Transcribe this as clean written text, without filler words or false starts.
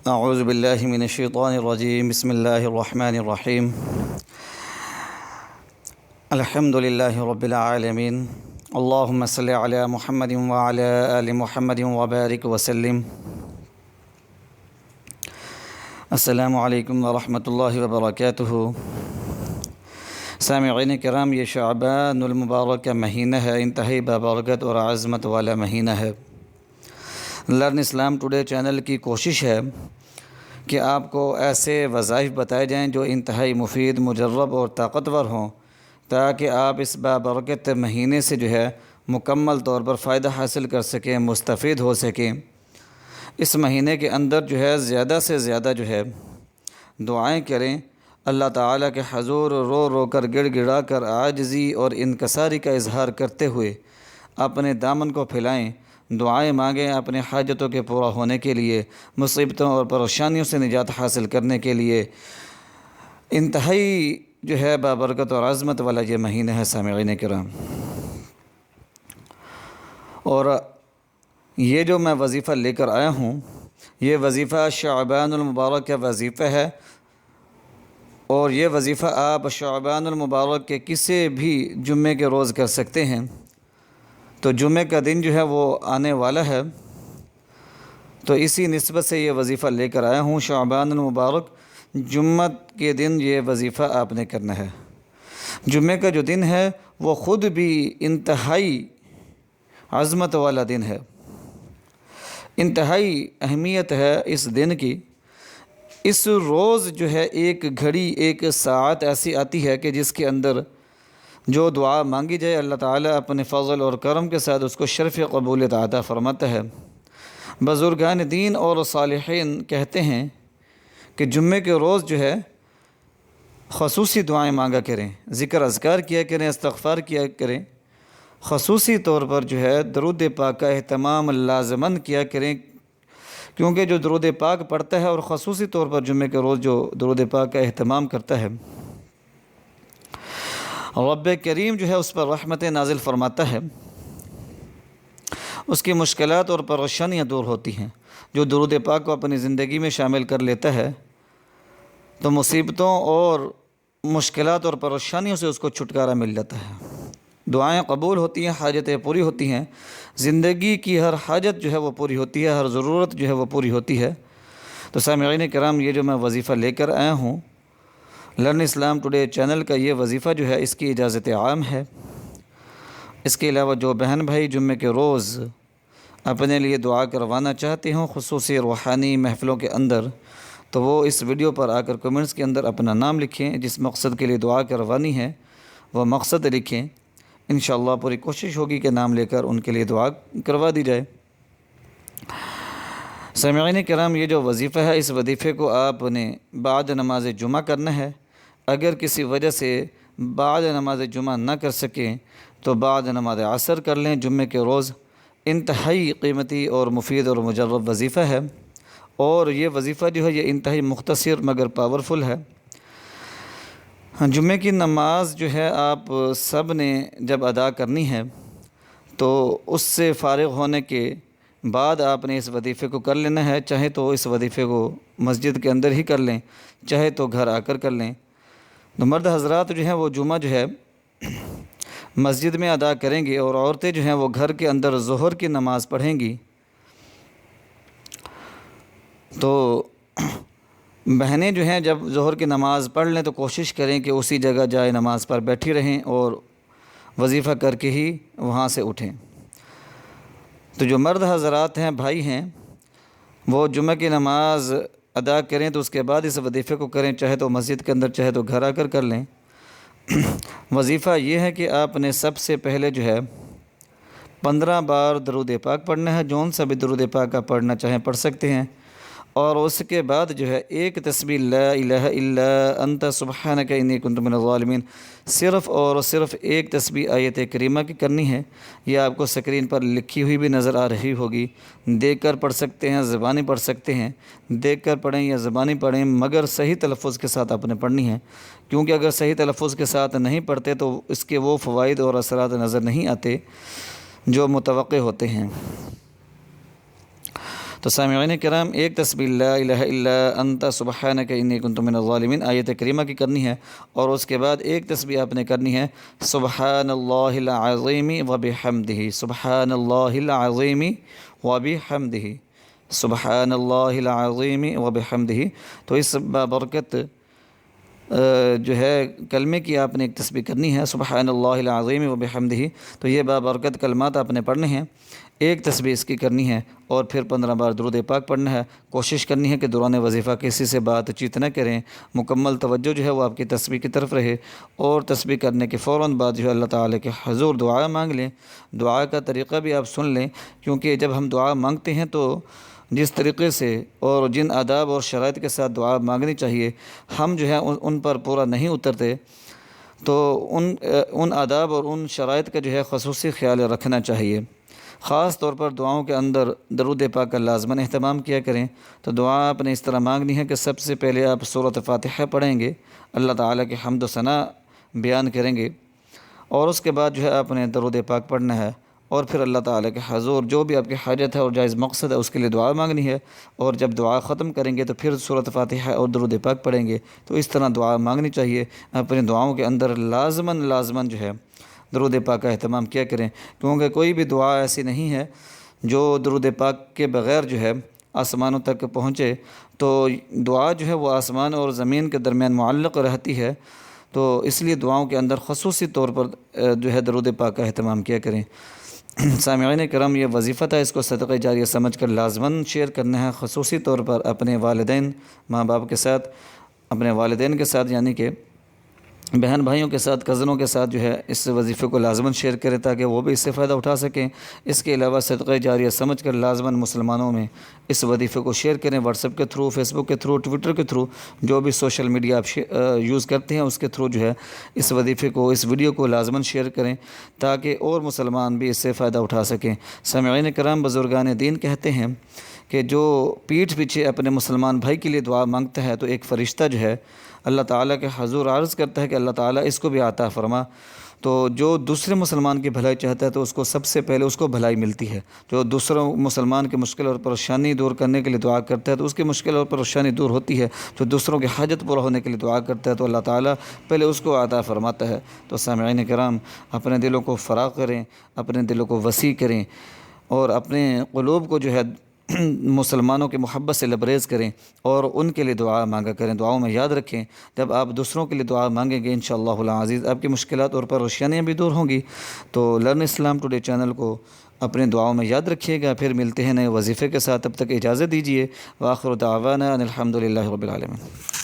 اعوذ باللہ من الشیطان الرجیم بسم اللہ الرحمن الرحیم الحمد للہ رب العالمین اللہم صلی علی محمد وعلی آل محمد وبارک وسلم۔ السلام علیکم ورحمۃ اللہ وبرکاتہ۔ سامعین کرام، یہ شعبان المبارک کا مہینہ ہے، انتہائی بابرکت اور عظمت والا مہینہ ہے۔ لرن اسلام ٹوڈے چینل کی کوشش ہے کہ آپ کو ایسے وظائف بتائے جائیں جو انتہائی مفید، مجرب اور طاقتور ہوں، تاکہ آپ اس بابرکت مہینے سے مکمل طور پر فائدہ حاصل کر سکیں، مستفید ہو سکیں۔ اس مہینے کے اندر زیادہ سے زیادہ دعائیں کریں، اللہ تعالیٰ کے حضور رو رو کر، گڑ گڑا کر، عاجزی اور انکساری کا اظہار کرتے ہوئے اپنے دامن کو پھیلائیں، دعائیں مانگیں اپنے حاجتوں کے پورا ہونے کے لیے، مصیبتوں اور پریشانیوں سے نجات حاصل کرنے کے لیے۔ انتہائی بابرکت اور عظمت والا یہ مہینہ ہے سامعین کرام۔ اور یہ جو میں وظیفہ لے کر آیا ہوں، یہ وظیفہ شعبان المبارک کا وظیفہ ہے، اور یہ وظیفہ آپ شعبان المبارک کے کسی بھی جمعے کے روز کر سکتے ہیں۔ تو جمعے کا دن وہ آنے والا ہے، تو اسی نسبت سے یہ وظیفہ لے کر آیا ہوں۔ شعبان المبارک جمعہ کے دن یہ وظیفہ آپ نے کرنا ہے۔ جمعے کا جو دن ہے وہ خود بھی انتہائی عظمت والا دن ہے، انتہائی اہمیت ہے اس دن کی۔ اس روز ایک گھڑی، ایک ساعت ایسی آتی ہے کہ جس کے اندر جو دعا مانگی جائے، اللہ تعالیٰ اپنے فضل اور کرم کے ساتھ اس کو شرف قبولیت عطا فرماتا ہے۔ بزرگان دین اور صالحین کہتے ہیں کہ جمعے کے روز خصوصی دعائیں مانگا کریں، ذکر اذکار کیا کریں، استغفار کیا کریں، خصوصی طور پر درود پاک کا اہتمام لازماً کیا کریں، کیونکہ جو درود پاک پڑھتا ہے اور خصوصی طور پر جمعے کے روز جو درود پاک کا اہتمام کرتا ہے، رب کریم اس پر رحمت نازل فرماتا ہے، اس کی مشکلات اور پریشانیاں دور ہوتی ہیں۔ جو درود پاک کو اپنی زندگی میں شامل کر لیتا ہے تو مصیبتوں اور مشکلات اور پریشانیوں سے اس کو چھٹکارا مل جاتا ہے، دعائیں قبول ہوتی ہیں، حاجتیں پوری ہوتی ہیں، زندگی کی ہر حاجت وہ پوری ہوتی ہے، ہر ضرورت وہ پوری ہوتی ہے۔ تو سامعین کرام، یہ جو میں وظیفہ لے کر آیا ہوں، لرن اسلام ٹوڈے چینل کا یہ وظیفہ اس کی اجازت عام ہے۔ اس کے علاوہ جو بہن بھائی جمعے کے روز اپنے لیے دعا کروانا چاہتے ہوں خصوصی روحانی محفلوں کے اندر، تو وہ اس ویڈیو پر آ کر کمنٹس کے اندر اپنا نام لکھیں، جس مقصد کے لیے دعا کروانی ہے وہ مقصد لکھیں۔ انشاءاللہ پوری کوشش ہوگی کہ نام لے کر ان کے لیے دعا کروا دی جائے۔ سامعین کرام، یہ جو وظیفہ ہے، اس وظیفے کو آپ نے بعد نماز جمعہ کرنا ہے۔ اگر کسی وجہ سے بعد نماز جمعہ نہ کر سکیں تو بعد نماز عصر کر لیں جمعے کے روز۔ انتہائی قیمتی اور مفید اور مجرب وظیفہ ہے، اور یہ وظیفہ یہ انتہائی مختصر مگر پاورفل ہے۔ جمعے کی نماز آپ سب نے جب ادا کرنی ہے تو اس سے فارغ ہونے کے بعد آپ نے اس وظیفے کو کر لینا ہے، چاہے تو اس وظیفے کو مسجد کے اندر ہی کر لیں، چاہے تو گھر آ کر لیں۔ تو مرد حضرات وہ جمعہ مسجد میں ادا کریں گے، اور عورتیں وہ گھر کے اندر ظہر کی نماز پڑھیں گی۔ تو بہنیں جب ظہر کی نماز پڑھ لیں تو کوشش کریں کہ اسی جگہ جائے نماز پر بیٹھی رہیں اور وظیفہ کر کے ہی وہاں سے اٹھیں۔ تو جو مرد حضرات ہیں، بھائی ہیں، وہ جمعہ کی نماز ادا کریں تو اس کے بعد اس وظیفے کو کریں، چاہے تو مسجد کے اندر چاہے تو گھر آ کر لیں۔ وظیفہ یہ ہے کہ آپ نے سب سے پہلے 15 بار درود پاک پڑھنا ہے، جون سا بھی درود پاک کا پڑھنا چاہیں پڑھ سکتے ہیں، اور اس کے بعد ایک تسبیح لا الہ الا انت سبحانک انی کنت من الظالمین، صرف اور صرف ایک تسبیح آیت کریمہ کی کرنی ہے۔ یہ آپ کو سکرین پر لکھی ہوئی بھی نظر آ رہی ہوگی، دیکھ کر پڑھ سکتے ہیں، زبانی پڑھ سکتے ہیں، دیکھ کر پڑھیں یا زبانی پڑھیں، مگر صحیح تلفظ کے ساتھ آپ نے پڑھنی ہے، کیونکہ اگر صحیح تلفظ کے ساتھ نہیں پڑھتے تو اس کے وہ فوائد اور اثرات نظر نہیں آتے جو متوقع ہوتے ہیں۔ تو سامعین کرام، ایک تسبیح لا الہ الا انت سبحانک انی کنت من الظالمین آیت کریمہ کی کرنی ہے، اور اس کے بعد ایک تسبیح آپ نے کرنی ہے سبحان اللہ العظیم وبحمدہ، سبحان اللہ العظیم وبحمدہ، سبحان اللہ العظیم وبحمدہ۔ تو اس بابرکت جو ہے کلمے کی آپ نے ایک تسبیح کرنی ہے سبحان اللہ العظیم وبحمدہ۔ تو یہ بابرکت کلمات آپ نے پڑھنے ہیں، ایک تسبیح اس کی کرنی ہے، اور پھر 15 بار درود پاک پڑھنا ہے۔ کوشش کرنی ہے کہ دوران وظیفہ کسی سے بات چیت نہ کریں، مکمل توجہ جو ہے وہ آپ کی تسبیح کی طرف رہے، اور تسبیح کرنے کے فوراً بعد جو ہے اللہ تعالیٰ کے حضور دعا مانگ لیں۔ دعا کا طریقہ بھی آپ سن لیں، کیونکہ جب ہم دعا مانگتے ہیں تو جس طریقے سے اور جن آداب اور شرائط کے ساتھ دعا مانگنی چاہیے، ہم جو ہے ان پر پورا نہیں اترتے، تو ان آداب اور ان شرائط کا جو ہے خصوصی خیال رکھنا چاہیے۔ خاص طور پر دعاؤں کے اندر درود پاک کا لازماً اہتمام کیا کریں۔ تو دعا آپ نے اس طرح مانگنی ہے کہ سب سے پہلے آپ سورۃ فاتحہ پڑھیں گے، اللہ تعالیٰ کے حمد و ثنا بیان کریں گے، اور اس کے بعد جو ہے آپ نے درود پاک پڑھنا ہے، اور پھر اللہ تعالیٰ کے حضور جو بھی آپ کی حاجت ہے اور جائز مقصد ہے اس کے لیے دعا مانگنی ہے، اور جب دعا ختم کریں گے تو پھر سورۃ فاتحہ اور درود پاک پڑھیں گے۔ تو اس طرح دعا مانگنی چاہیے۔ اپنی دعاؤں کے اندر لازماً جو ہے درود پاک کا اہتمام کیا کریں، کیونکہ کوئی بھی دعا ایسی نہیں ہے جو درود پاک کے بغیر جو ہے آسمانوں تک پہنچے۔ تو دعا جو ہے وہ آسمان اور زمین کے درمیان معلق رہتی ہے، تو اس لیے دعاؤں کے اندر خصوصی طور پر جو ہے درود پاک کا اہتمام کیا کریں۔ سامعین کرام، یہ وظیفہ تھا، اس کو صدقہ جاریہ سمجھ کر لازماً شیئر کرنا ہے، خصوصی طور پر اپنے والدین، ماں باپ کے ساتھ، اپنے والدین کے ساتھ، یعنی کہ بہن بھائیوں کے ساتھ، کزنوں کے ساتھ جو ہے اس وظیفے کو لازماً شیئر کریں تاکہ وہ بھی اس سے فائدہ اٹھا سکیں۔ اس کے علاوہ صدقہ جاریہ سمجھ کر لازماً مسلمانوں میں اس وظیفے کو شیئر کریں، واٹس ایپ کے تھرو، فیس بک کے تھرو، ٹویٹر کے تھرو، جو بھی سوشل میڈیا آپ یوز کرتے ہیں اس کے تھرو جو ہے اس وظیفے کو، اس ویڈیو کو لازماً شیئر کریں تاکہ اور مسلمان بھی اس سے فائدہ اٹھا سکیں۔ سامعین کرام، بزرگان دین کہتے ہیں کہ جو پیٹھ پیچھے اپنے مسلمان بھائی کے لیے دعا مانگتا ہے تو ایک فرشتہ جو ہے اللہ تعالیٰ کے حضور عرض کرتا ہے کہ اللہ تعالیٰ اس کو بھی عطا فرما۔ تو جو دوسرے مسلمان کی بھلائی چاہتا ہے تو اس کو سب سے پہلے اس کو بھلائی ملتی ہے۔ جو دوسروں مسلمان کی مشکل اور پریشانی دور کرنے کے لیے دعا کرتا ہے تو اس کی مشکل اور پریشانی دور ہوتی ہے۔ جو دوسروں کی حاجت پورا ہونے کے لیے دعا کرتا ہے تو اللہ تعالیٰ پہلے اس کو عطا فرماتا ہے۔ تو سامعین کرام، اپنے دلوں کو فراغ کریں، اپنے دلوں کو وسیع کریں، اور اپنے قلوب کو جو ہے مسلمانوں کی محبت سے لبریز کریں، اور ان کے لیے دعا مانگا کریں۔ دعاؤں میں یاد رکھیں، جب آپ دوسروں کے لیے دعا مانگیں گے انشاءاللہ العزیز آپ کی مشکلات اور پریشانیاں بھی دور ہوں گی۔ تو لرن اسلام ٹوڈے چینل کو اپنے دعاؤں میں یاد رکھیے گا۔ پھر ملتے ہیں نئے وظیفے کے ساتھ، تب تک اجازت دیجیے۔ وآخر دعوانا ان الحمد للہ رب العالمین۔